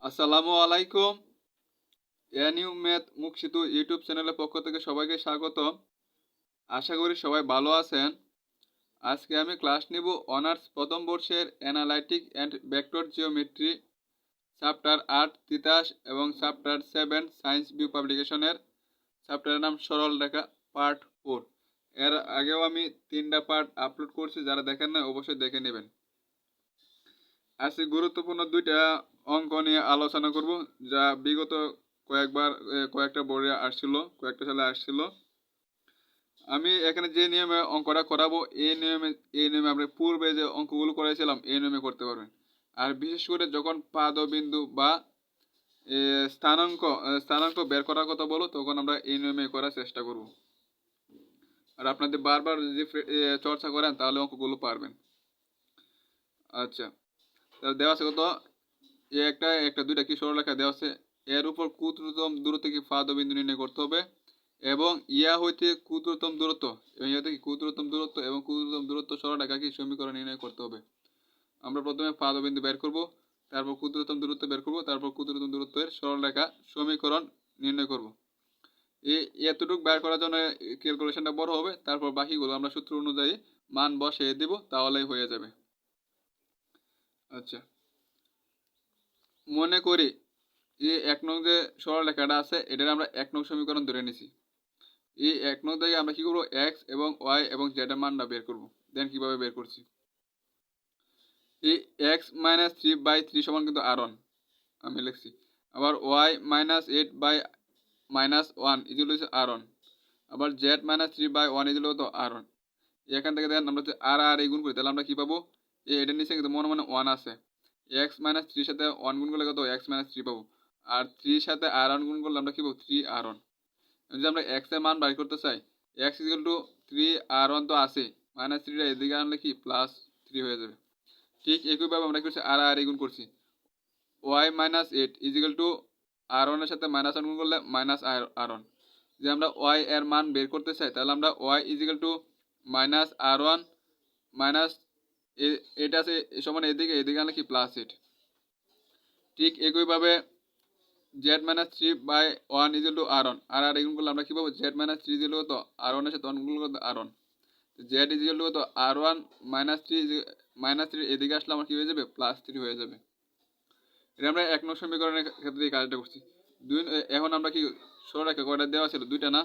আসসালামু আলাইকুম। এনিউ ম্যাথ মুখ সেতু ইউটিউব চ্যানেলের পক্ষ থেকে সবাইকে স্বাগত। আশা করি সবাই ভালো আছেন। আজকে আমি ক্লাস নিব অনার্স প্রথম বর্ষের analytic and vector geometry chapter 8 Titas এবং চ্যাপ্টার 7 সায়েন্স ভিউ পাবলিকেশনের চ্যাপ্টারের নাম সরল রেখা পার্ট 4। এর আগেও আমি 3টা পার্ট আপলোড করছি, যারা দেখেন না অবশ্যই দেখে নেবেন। আজকে গুরুত্বপূর্ণ 2টা অঙ্ক নিয়ে আলোচনা করব, যা বিগত কয়েকটা বোর্ডে আসছিল, কয়েকটা সালে আসছিল। আমি এখানে যে নিয়মে অঙ্কটা করাবো এই নিয়মে আপনি পূর্বে যে অঙ্কগুলো করেছিলাম এই নিয়মে করতে পারবেন। আর বিশেষ করে যখন পাদবিন্দু বা স্থানাঙ্ক বের করার কথা বলো, তখন আমরা এই নিয়মে করার চেষ্টা করব। আর আপনাদের বারবার যদি চর্চা করেন তাহলে অঙ্কগুলো পারবেন। আচ্ছা, তাহলে দেওয়া আছে কত, একটা দুইটা কি সরলরেখা দেওয়া আছে। এর উপর ক্ষুদ্রতম দূরত্ব কি পাদবিন্দু নির্ণয় করতে হবে, এবং ইয়া হইতে ক্ষুদ্রতম দূরত্ব এবং ইয়া থেকে ক্ষুদ্রতম দূরত্ব এবং ক্ষুদ্রতম দূরত্ব সরলরেখা কি সমীকরণ নির্ণয় করতে হবে। আমরা প্রথমে পাদবিন্দু বের করব, তারপর ক্ষুদ্রতম দূরত্ব বের করব, তারপর ক্ষুদ্রতম দূরত্বের সরলরেখা সমীকরণ নির্ণয় করব। এতটুকু বের করার জন্য ক্যালকুলেশনটা বড় হবে, তারপর বাকিগুলো আমরা সূত্র অনুযায়ী মান বসিয়ে দেব, তাহলেই হয়ে যাবে। আচ্ছা, মনে করি এই 1 নং যে সরলরেখাটা আছে এটার আমরা 1 নং সমীকরণ ধরে নিছি। এই 1 নং থেকে আমরা কি করব, এক্স এবং ওয়াই এবং জেড এর মানটা বের করব। দেন কিভাবে বের করছি, এই এক্স মাইনাস 3/3 সমান কিন্তু আর1 আমি লিখছি। আবার ওয়াই মাইনাস 8/-1 ইকুয়াল টু আর1। আবার জেড মাইনাস 3/1 ইকুয়াল টু আর1। এখান থেকে দেখেন আমরা যদি আর আর গুণ করি, তাহলে আমরা কি পাবো, এটার নিচে কিন্তু মনে মনে 1 আছে। এক্স মাইনাস 3 সাথে 1 গুণ করলে কত, এক্স মাইনাস 3 পাবো। আর 3 সাথে আর1 গুণ করলে আমরা কি পাবো, 3r1। যদি আমরা এক্স এর মান বাই করতে চাই, এক্স ইকুয়াল টু 3r1 তো আছে, মাইনাস 3টা এদিকে আনলে কি প্লাস 3 হয়ে যাবে। ঠিক একইভাবে আমরা কি করছি, আর আর গুণ করছি। ওয়াই মাইনাস 8 ইকুয়াল টু আর1 এর সাথে মাইনাস 1 গুণ করলে মাইনাস আর1। যদি আমরা ওয়াই এর মান বের করতে চাই, তাহলে আমরা ওয়াই ইকুয়াল টু মাইনাস আর1 মাইনাস 8 আছে সমান এদিকে আনলে কি প্লাস 8। ঠিক একইভাবে জেড মাইনাস 3/1 ইকুয়াল টু আর1, আর আর গুণ করলে আমরা কি পাবো, জেড মাইনাস 3 ইকুয়াল টু আর1 এর সাথে 1 গুণ করলে আর1। জেড ইকুয়াল টু আর1 মাইনাস 3 এদিকে আসলে আমার কি হয়ে যাবে, প্লাস 3 হয়ে যাবে। এটা আমরা 1 নং সমীকরণের ক্ষেত্রে এই কাজটা করছি। এখন আমরা কি সরলরেখা কয়টা দেওয়া ছিল, 2টা না।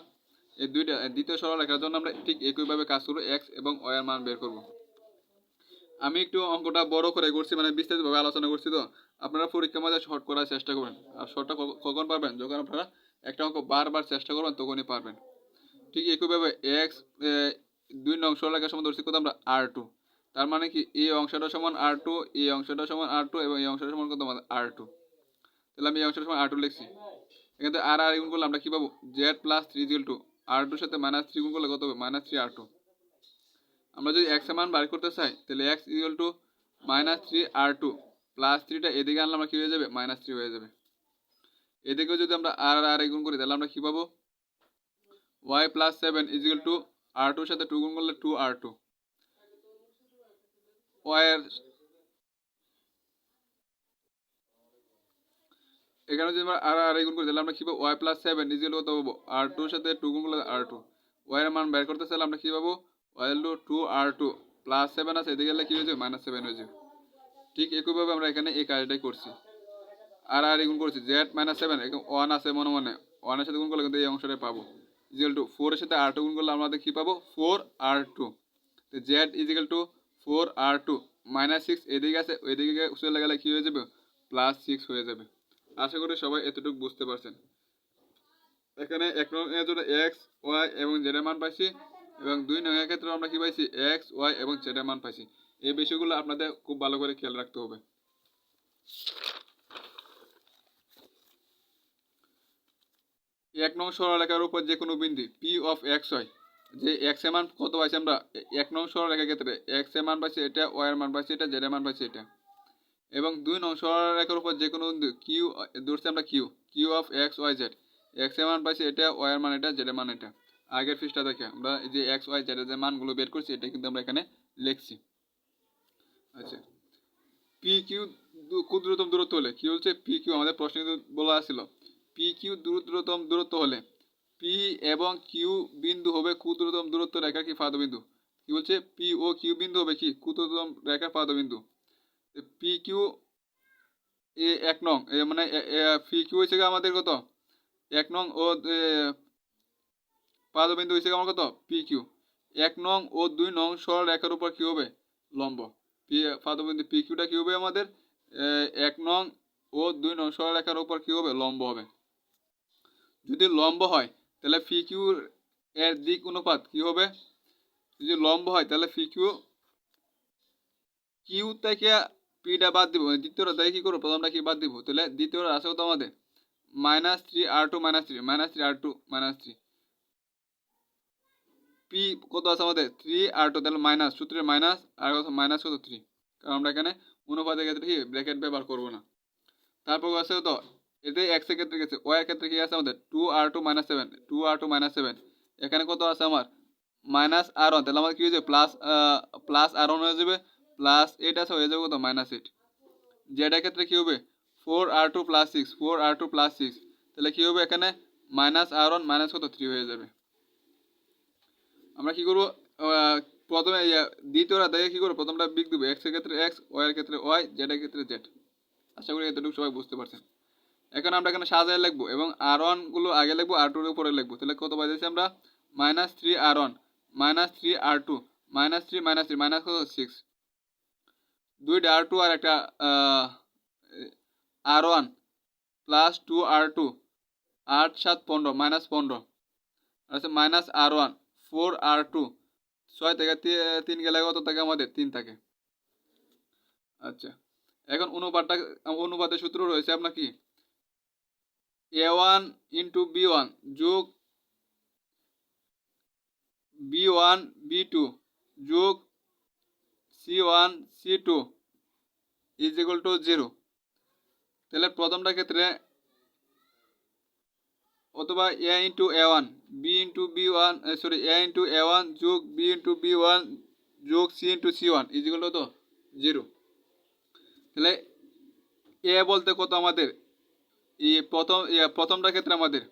এই দ্বিতীয় সরলরেখার জন্য আমরা ঠিক একইভাবে কাজ করব, এক্স এবং ওয়াই এর মান বের করব। আমি একটু অঙ্কটা বড় করে করছি, মানে বিস্তারিতভাবে আলোচনা করছি, তো আপনারা পরীক্ষার মধ্যে শর্ট করার চেষ্টা করবেন। আর শর্টটা কখন পারবেন, যখন আপনারা একটা অঙ্ক বারবার চেষ্টা করবেন তখনই পারবেন। ঠিক একইভাবে এক্স 2 নং সরলরেখার সমান ধরছি কত আমরা r2। তার মানে কি এই অংশটা সমান r2, এই অংশটা সমান r2 এবং এই অংশটা সমান কত আমাদের r2। তাহলে আমি এই অংশটা সমান r2 লিখছি। এখানে আর আর গুণ করলে আমরা কি পাবো, Z plus 3 equal two r2 সাথে মাইনাস 3 গুণ করলে কত হবে, মাইনাস 3r2। আমরা যদি এক্স এর মান বার করতে চাই, তাহলে x equal to minus 3r2 plus 3টা এদিকে আনলে আমরা কি হয়ে যাবে, মাইনাস 3 হয়ে যাবে। এদিকেও যদি আমরা আর আর গুণ করি, তাহলে আমরা কি পাবো, y plus 7 equal to r2 এর সাথে 2 গুণ করলে 2r2। y এর এখানে যদি আমরা আর আর গুণ করি, তাহলে আমরা কি পাবো, y প্লাস 7 ইকুয়াল কত পাবো, r2 এর সাথে 2 গুণ করলে r2। y এর মান বের করতে চাইলে আমরা কি পাবো, y equal to 2r2 plus 7 আছে, এদিকে গেলে কি হয়ে যাবে, মাইনাস 7 হয়ে যাবে। ঠিক একইভাবে আমরা এখানে এই কাজটাই করছি, আর আর গুণ করছি। জেড মাইনাস 7 1 আছে মনে মনে, 1 এর সাথে গুণ করলে কিন্তু এই অংশটাই পাবো। ইকুয়াল টু 4 এর সাথে r2 গুণ করলে আমাদের কি পাবো, 4r2। তো Z equal two 4r2 minus 6 এদিকে আছে, ওইদিকে চলে গেলে কি হয়ে যাবে, প্লাস 6 হয়ে যাবে। আশা করি সবাই এতটুকু বুঝতে পারছেন। এখানে 1 নং এর জন্য এক্স ওয়াই এবং জেড এর মান পাইছি, এবং 2 নং এর ক্ষেত্রে আমরা কি পাইছি, এক্স ওয়াই এবং জেড এর মান পাইছি। এই বিষয়গুলো আপনাদের খুব ভালো করে খেয়াল রাখতে হবে। 1 নং সরলরেখার উপর যে কোনো বিন্দু পি অফ এক্স হয়, যে এক্স এর মান কত পাইছি আমরা 1 নং সরলরেখার ক্ষেত্রে, এক্স এর মান পাইছি এটা, ওয়াই এর মান পাইছি এটা, জেড এর মান পাইছি এটা। এবং 2 নং সরলরেখার উপর যে কোনো বিন্দু কিউ ধরছি আমরা, Q of x y z, x এর মান পাইছি এটা, ওয়াই এর মান এটা, জেড এর মান এটা। আগের পৃষ্ঠা দেখে আমরা এই যে এক্স ওয়াই জেড এর যে মানগুলো বের করছি, এটা কিন্তু আমরা এখানে লিখছি। আচ্ছা, পি কিউ ক্ষুদ্রতম দূরত্ব হলে কি বলছে পি কিউ আমাদের প্রশ্নে বলা ছিল পি কিউ ক্ষুদ্রতম দূরত্ব হলে পি এবং কিউ বিন্দু হবে ক্ষুদ্রতম দূরত্ব রেখা কি পাদবিন্দু কি বলছে পি ও কিউ বিন্দু হবে কি ক্ষুদ্রতম রেখার পাদবিন্দু পি কিউ এ 1 নং মানে পি কিউ হয়েছে আমাদের কত 1 নং ও পাদবিন্দু হয়েছে আমার কত পি কিউ 1 নং ও 2 নং সরল রেখার উপর কি হবে লম্ব পি পাদবিন্দু পি কিউটা কি হবে আমাদের 1 নং ও 2 নং সরল রেখার উপর কি হবে লম্ব হবে যদি লম্ব হয় তাহলে পি কিউ এর দিক অনুপাত কি হবে যদি লম্ব হয় তাহলে পি কিউ কিউ থেকে পিটা বাদ দিব দ্বিতীয়টা থেকে কি করবো প্রথমটা কি বাদ দিব তাহলে দ্বিতীয়টা আছে কত আমাদের -3r2 -3 পি কত আছে আমাদের 3r2 তাহলে মাইনাস সূত্রের মাইনাস আর কত মাইনাস কত 3 কারণ আমরা এখানে অনুপাতের ক্ষেত্রে কি ব্র্যাকেট ব্যবহার করব না তারপর আছে কত এতে x এর ক্ষেত্রে গেছে y এর ক্ষেত্রে কি আছে আমাদের 2r2 -7 এখানে কত আছে আমার -r1 তাহলে আমাদের কি হয়ে যাবে প্লাস r1 হয়ে যাবে প্লাস 8 আছে হয়ে যাবে কত -8 z এর ক্ষেত্রে কি হবে 4r2 + 6 তাহলে কি হবে এখানে -r1 মাইনাস কত 3 হয়ে যাবে আমরা কি করব প্রথমে দ্বিতীয়টা দেখে কি করব প্রথমটা বিগ দিব x এর ক্ষেত্রে x y এর ক্ষেত্রে y z এর ক্ষেত্রে z আশা করি এতটুকু সবাই বুঝতে পারছেন এখন আমরা এখানে সাজায় লিখব এবং r1 গুলো আগে লিখব r2 এর উপরে লিখব তাহলে কত পাইছি আমরা -3r1 -3r2 -3 -3 মাইনাস কত 6 দুইটা r2 আর একটা r1 প্লাস 2r2 8 7 15 -15 আচ্ছা -r1 4r2 6 থেকে 3 গেলে কত থাকে আমাদের 3 থাকে আচ্ছা এখন অনুপাতের সূত্র রয়েছে আপনার কি a1 * b1 যোগ b1 b2 যোগ c1 c2 = 0 তাহলে প্রথমটা ক্ষেত্রে অথবা a * a1 b * b1 a * a1 যোগ b * b1 যোগ c * c1 = তো 0 তাহলে a বলতে কত আমাদের এই প্রথমটা ক্ষেত্রে আমাদের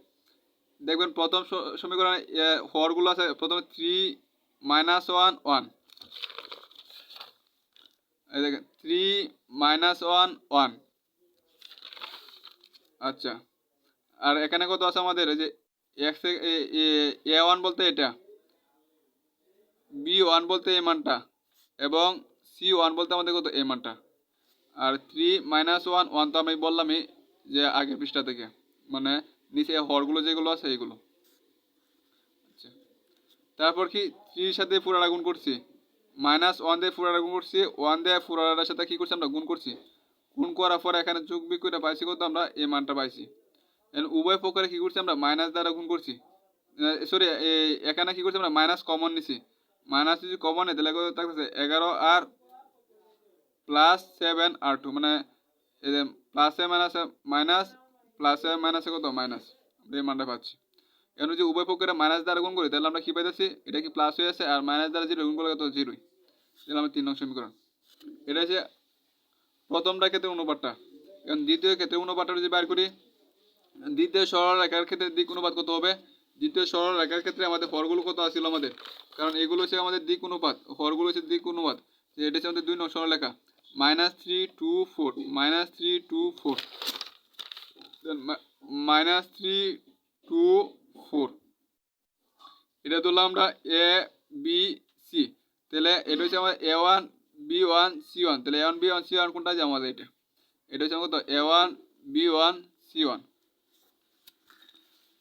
দেখবেন প্রথম সমীকরণে হরগুলো আছে প্রথমে 3 - 1 1 এই দেখেন 3 - 1 1 আচ্ছা আর এখানে কত আছে আমাদের এই যে x a1 বলতে এটা b1 বলতে এই মানটা এবং c1 বলতে আমাদের কত এই মানটা আর 3 - 1 1 তো আমি বললামই যে আগের পৃষ্ঠা থেকে মানে নিচে হরগুলো যেগুলো আছে এইগুলো আচ্ছা তারপর কি 3 এর সাথে পুরাটা গুণ করছি -1 দিয়ে পুরাটা গুণ করছি 1 দিয়ে পুরাটার সাথে কি করছি আমরা গুণ করছি গুণ করার পরে এখানে যোগ বিয়োগ করে পাইছি কত আমরা এই মানটা পাইছি উভয় পক্ষে কি করছি আমরা মাইনাস দ্বারা গুণ করছি সরি এখানে কি করছি আমরা মাইনাস কমন নিছি মাইনাস যদি কমন নেই তাহলে কত থাকতেছে 11 আর +7r2 মানে এই যে প্লাসে মাইনাসে মাইনাস প্লাসে মাইনাসে কত মাইনাস এই মানটা পাচ্ছি এখন যদি উভয় পক্ষের মাইনাস দ্বারা গুণ করি তাহলে আমরা কি পাইতেছি এটা কি প্লাস হয়ে আছে আর মাইনাস দ্বারা 0 গুণ করলে কত 0ই তাহলে আমরা 3 নং সমীকরণ এটা হচ্ছে প্রথমটা ক্ষেত্রে অনুপাতটা এখন দ্বিতীয় ক্ষেত্রে অনুপাতটা যদি বের করি দ্বিতীয় সরল রেখার ক্ষেত্রে দিক অনুপাত কত হবে দ্বিতীয় সরল রেখার ক্ষেত্রে আমাদের হরগুলো কত আসছিল আমাদের কারণ এগুলো হচ্ছে আমাদের দিক অনুপাত হরগুলো হচ্ছে দিক অনুপাত এটা হচ্ছে আমাদের 2 নং সরল রেখা -3 2 4 -3 2 4 -3 2 4 এটা ধরলাম আমরা a b c তাহলে এটা হচ্ছে আমাদের a1 b1 c1 তাহলে a1 b1 c1 কোনটা যে আমাদের এটা হচ্ছে কত a1 b1 c1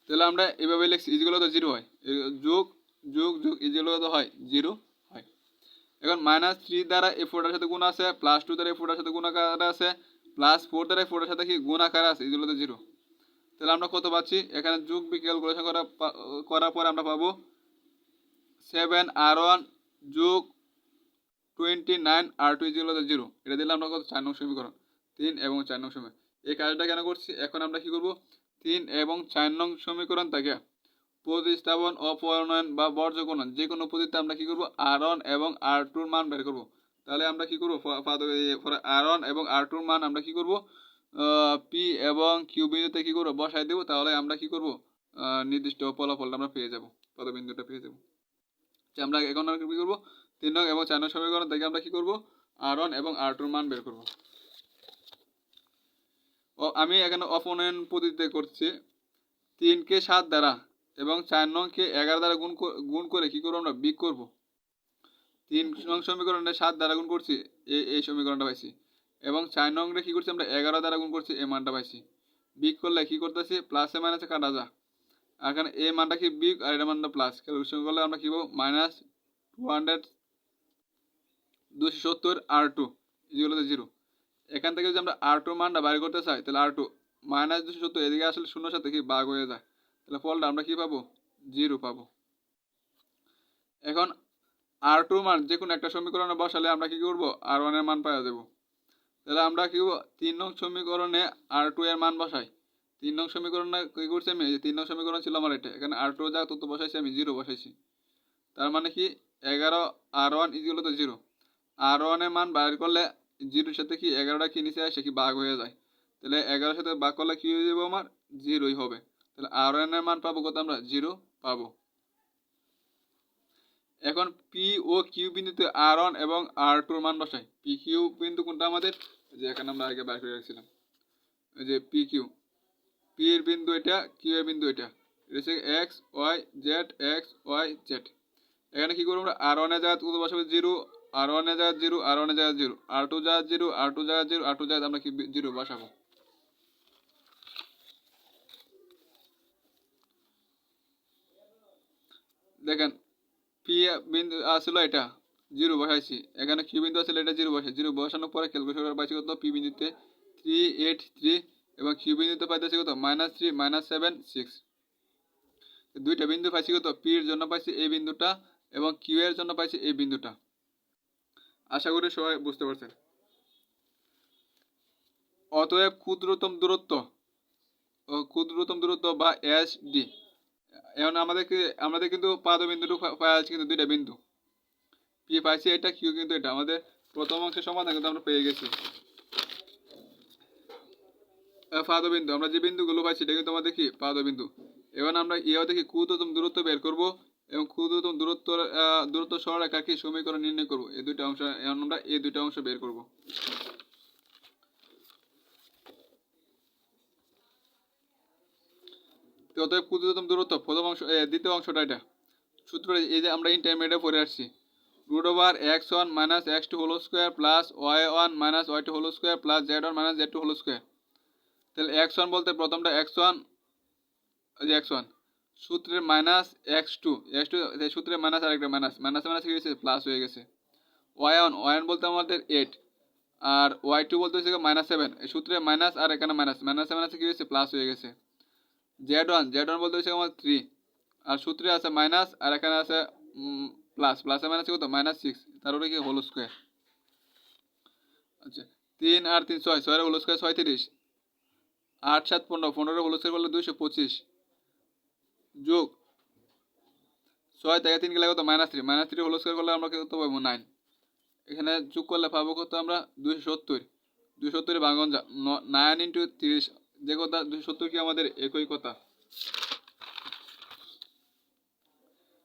তাহলে আমরা এভাবে লিখছি ইজিগুলো তো 0 হয় যোগ যোগ যোগ ইজিগুলো তো হয় 0 হয় এখন -3 দ্বারা এই 4টার সাথে গুণ আছে +2 দ্বারা এই 4টার সাথে গুণ আকারে আছে +4 দ্বারা এই 4টার সাথে কি গুণ আকারে আছে ইজিগুলো তো 0 তাহলে আমরা কত পাচ্ছি এখানে যোগ ক্যালকুলেশন করার পর আমরা পাবো 7r1 যোগ 29r2 = 0 এটা দিলে আমরা কত 4 নং সমীকরণ 3 এবং 4 নং সমীকরণ এই কাজটা কেন করছি এখন আমরা কি করব 3 এবং 4 নং সমীকরণ থেকে প্রতিস্থাপন অপনয়ন বা বর্জ্য গুণন যে কোনো পদ্ধতিতে আমরা কি করব r1 এবং r2 এর মান বের করব তাহলে আমরা কি করব R1 এবং R2 এর মান আমরা কি করব পি এবং কিউ বিন্দুতে কি করব বসাই দেব, তাহলে আমরা কি করব নির্দিষ্ট ফলাফলটা আমরা পেয়ে যাব, পদবিন্দুটা পেয়ে যাব। যে আমরা এখন আর কি করব 3 নং এবং 4 নং সমীকরণ থেকে আমরা কি করব R1 এবং R2 এর মান বের করব। আমি এখানে অপনয়ন পদ্ধতিতে করছি 3 কে 7 দ্বারা এবং 4 নং কে 11 দ্বারা গুণ করে কি করব আমরা বিয়োগ করব। 3 নং সমীকরণে 7 দ্বারা গুণ করছি, এই সমীকরণটা পাইছি, এবং 4 নং রে কি করছি আমরা 11 দ্বারা গুণ করছি, এই মানটা পাইছি। বিয়োগ করলে কি করতেছি প্লাসে মাইনাসে কাটা যা, এখানে এই মানটা কি বিয়োগ আর এটা মানটা প্লাস, ক্যালকুলেশন করলে আমরা কি পাবো মাইনাস 270 R2 0। এখান থেকে যদি আমরা R2 মানটা বাইর করতে চাই তাহলে R2 মাইনাস 270 এদিকে আসলে শূন্যর সাথে কি ভাগ হয়ে যায়, তাহলে ফলটা আমরা কি পাবো 0 পাবো। এখন R2 মান যে কোনো একটা সমীকরণে বসালে আমরা কি করব R1 এর মান পাওয়া যাব। তাহলে আমরা কি করব 3 নং সমীকরণে R2 এর মান বসাই। 3 নং সমীকরণে কি করছি আমি, 3 নং সমীকরণ ছিল আমার এটা, এখানে R2 যা তথ্য বসাইছি আমি 0 বসাইছি, তার মানে কি 11 R1 0। R1 এর মান বাইর করলে 0 এর সাথে কি 11টা কি নিচে আসে কি ভাগ হয়ে যায়, তাহলে 11 এর সাথে ভাগ করলে কি হয়ে যাবে আমার 0ই হবে। তাহলে R1 এর মান পাবো কত আমরা 0 পাবো। এখন পি ও কিউ বিন্দুতে R1 এবং R2 এর মান বসাই। পি কিউ বিন্দু কোনটা আমাদের, যে এখানে আমরা আগে বের করে রাখছিলাম, এই যে পি কিউ, পি এর বিন্দু এটা, কিউ এর বিন্দু এটা, এটা হচ্ছে x y z, x y z. এখানে কি করবো আমরা R1 এর জায়গায় কত বসাবো 0, R1 এর জায়গায় 0, R1 এর জায়গায় 0, R2 জায়গায় 0, R2 জায়গায় 0, R2 জায়গায় আমরা কি 0 বসাবো। দেখেন পি বিন্দু আসলে এটা 0 বসাইছি, এখানে কিউ বিন্দু আসলে এটা 0 বসাই, 0 বসানোর পরে ক্যালকুলেশন করে পাইছি কত পি বিন্দুতে 383 এবং কিউ বিন্দুতে পাইতেছি কত -3 -7 6। দুইটা বিন্দু পাইছি কত, পি এর জন্য পাইছি এই বিন্দুটা এবং কিউ এর জন্য পাইছি এই বিন্দুটা। আশা করি সবাই বুঝতে পারছেন। অতএব ক্ষুদ্রতম দূরত্ব বা এস ডি। এখন আমাদের কিন্তু পাদবিন্দুটু পাওয়া যাচ্ছে কিন্তু দুইটা বিন্দু, পি পাইছি এটা, কিউ কিন্তু এটা, আমাদের প্রথম অংশের সমাধান কিন্তু আমরা পেয়ে গেছি। পাদবিন্দু আমরা যে বিন্দুগুলো পাইছি এটা কিন্তু আমাদের কি পাদবিন্দু। এবার আমরা ইয়া দেখি ক্ষুদ্রতম দূরত্ব বের করব এবং ক্ষুদ্রতম দূরত্ব সরলরেখার কি সমীকরণ নির্ণয় করব। এই দুইটা অংশ, এখন আমরা এই দুইটা অংশ বের করব। অতএব ক্ষুদ্রতম দূরত্ব প্রথম অংশ, দ্বিতীয় অংশটা এটা সূত্র, এই যে আমরা ইন্টারমিডিয়েটে পড়ে আসছি √(x1 - x2 whole square plus y1 - y2 whole square plus z1 - z2 whole square. তাহলে x1 বলতে প্রথমটা x1, এই যে x1 সূত্রের -x2, সূত্রের মাইনাস আরেকটা মাইনাস মাইনাস কি হয়েছে প্লাস হয়ে গেছে। y1 বলতে আমাদের 8 আর y2 বলতে হচ্ছে -7, এই সূত্রে মাইনাস আর এখানে মাইনাস কি হয়েছে প্লাস হয়ে গেছে। z1 বলতে হচ্ছে আমার 3 আর সূত্রে আছে মাইনাস আর এখানে আছে প্লাসে মাইনাস কত -6, তার উপরে কি হোল স্কয়ার। আচ্ছা 3 আর 3 6, 6 এর হোল স্কয়ার 36, 8 7 15, 15 এর হোল স্কয়ার করলে 225 যোগ 6 থেকে 3 গেলে কত -3, -3 হোল স্কয়ার করলে আমরা কত পাবো 9। এখানে যোগ করলে পাবো কত আমরা 270 এর ভাঙন 9 × 30, যে কথা 270 কি আমাদের একই কথা।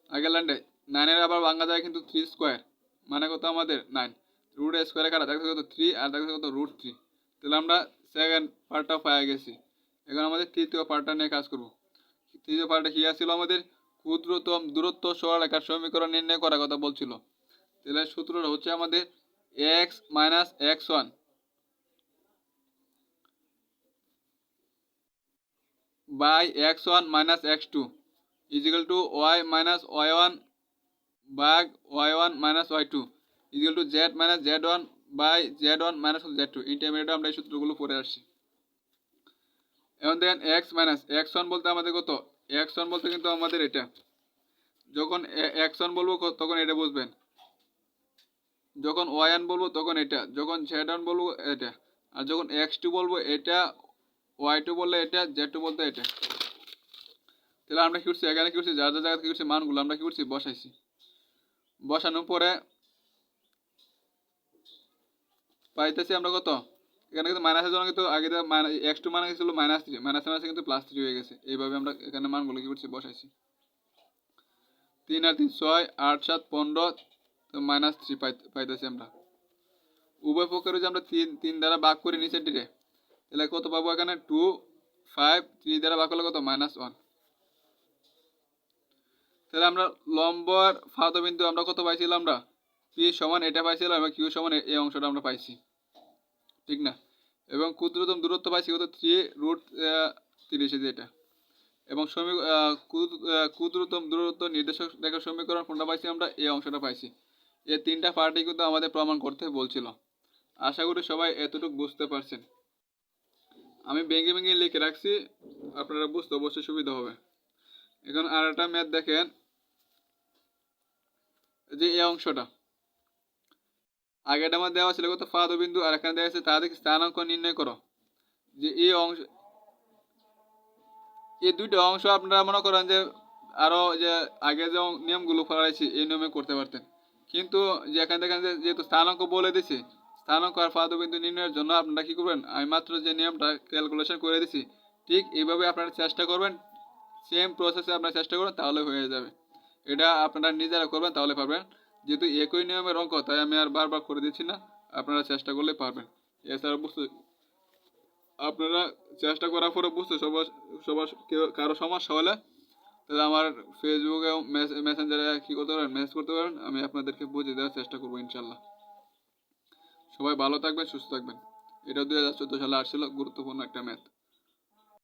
আগের লাইনটায় 9 এর আবার ভাঙা যায় কিন্তু 3 স্কয়ার, মানে কত আমাদের 9, রুট স্কয়ারে কাটা দেখতে কত 3 আর দেখতে কত √3। তাহলে আমরা সেকেন্ড পার্টটা পেয়ে গেছি। এখন আমাদের তৃতীয় পার্টটা নিয়ে কাজ করব। তৃতীয় পার্টে কি আসছিল আমাদের ক্ষুদ্রতম দূরত্ব সরলরেখার সমীকরণ নির্ণয় করার কথা বলছিল। তাহলে সূত্রটা হচ্ছে আমাদের x - x1 by x1 - x2 equal to y - y1 ভাগ y1 - y2 equal to z - z1 by z1 - z2। ইন্টারমিডিয়েটে আমরা এই সূত্রগুলো পড়ে আসছি। এখন দেখেন x বলতে আমাদের কত, x1 বলতে কিন্তু আমাদের এটা, যখন x1 বলবো তখন এটা বুঝবেন, যখন y1 বলবো তখন এটা, যখন z1 বলবো এটা, আর যখন x2 বলবো এটা, y2 বললে এটা, z2 বলতে এটা। তাহলে আমরা কি করছি এখানে কি করছি যা যা জায়গা কি করছি মানগুলো আমরা কি করছি বসাইছি। বসানোর পরে পাইতেছি আমরা কত, এখানে কিন্তু মাইনাসের জন্য কিন্তু আগে x2 মানে ছিল -3, মাইনাস মাইনাসে কিন্তু +3 হয়ে গেছে। এইভাবে আমরা এখানে মানগুলো কি করছি বসাইছি। 3 আর 3 6, 8 7 15, তো -3 পাইতেছি আমরা। উভয় পক্ষের যে আমরা 3 দ্বারা ভাগ করে নিচের দিকে, তাহলে কত পাবো এখানে 2 5, 3 দ্বারা ভাগ করলে কত -1। তাহলে আমরা লম্বর ফাদবিন্দু আমরা কত পাইছিলাম, আমরা p সমান এটা পাইছিলাম এবং q সমান এই অংশটা আমরা পাইছি, ঠিক না? এবং ক্ষুদ্রতম দূরত্ব পাইছি কত 3√30 এটা। এবং ক্ষুদ্রতম দূরত্ব নির্দেশক রেখার সমীকরণ কোনটা পাইছি আমরা, এই অংশটা পাইছি। এই তিনটা পার্টই কিন্তু আমাদের প্রমাণ করতে বলছিল। আশা করি সবাই এতটুকু বুঝতে পারছেন। আমি ভেঙে ভেঙে লিখে রাখছি, আপনারা বুঝতে অবশ্যই সুবিধা হবে। এখন আর একটা ম্যাথ দেখেন, যে এই অংশটা আগেটা আমার দেওয়া ছিল কত ফাদবিন্দু, আর এখানে দেওয়া আছে তাদের স্থানাঙ্ক নির্ণয় করো। যে এই অংশ, এই দুইটা অংশ আপনারা মনে করেন যে আরো যে আগে যে নিয়মগুলো পড়াইছি এই নিয়মে করতে পারতেন, কিন্তু যে এখান থেকে যেহেতু স্থানাঙ্ক বলে দিছি, স্থানাঙ্ক আর ফাদবিন্দু নির্ণয়ের জন্য আপনারা কি করবেন, আমি মাত্র যে নিয়মটা ক্যালকুলেশন করে দিছি ঠিক এইভাবে আপনারা চেষ্টা করবেন, সেম প্রসেসে আপনারা চেষ্টা করবেন, তাহলে হয়ে যাবে। এটা আপনারা নিজেরা করবেন তাহলে পারবেন। যেহেতু একই নিয়মের অঙ্ক, তাই আমি আর বারবার করে দিচ্ছি না, আপনারা চেষ্টা করলে পারবেন। এছাড়া বুঝতে, আপনারা চেষ্টা করার পরে বুঝতে সবার সবার কারো সমস্যা হলে তাহলে আমার ফেসবুকে মেসেঞ্জারে কি করতে পারেন, মেসেজ করতে পারেন, আমি আপনাদেরকে বুঝিয়ে দেওয়ার চেষ্টা করবো ইনশাল্লাহ। সবাই ভালো থাকবেন, সুস্থ থাকবেন। এটা 2014 সালে আসছিল, গুরুত্বপূর্ণ একটা ম্যাথ।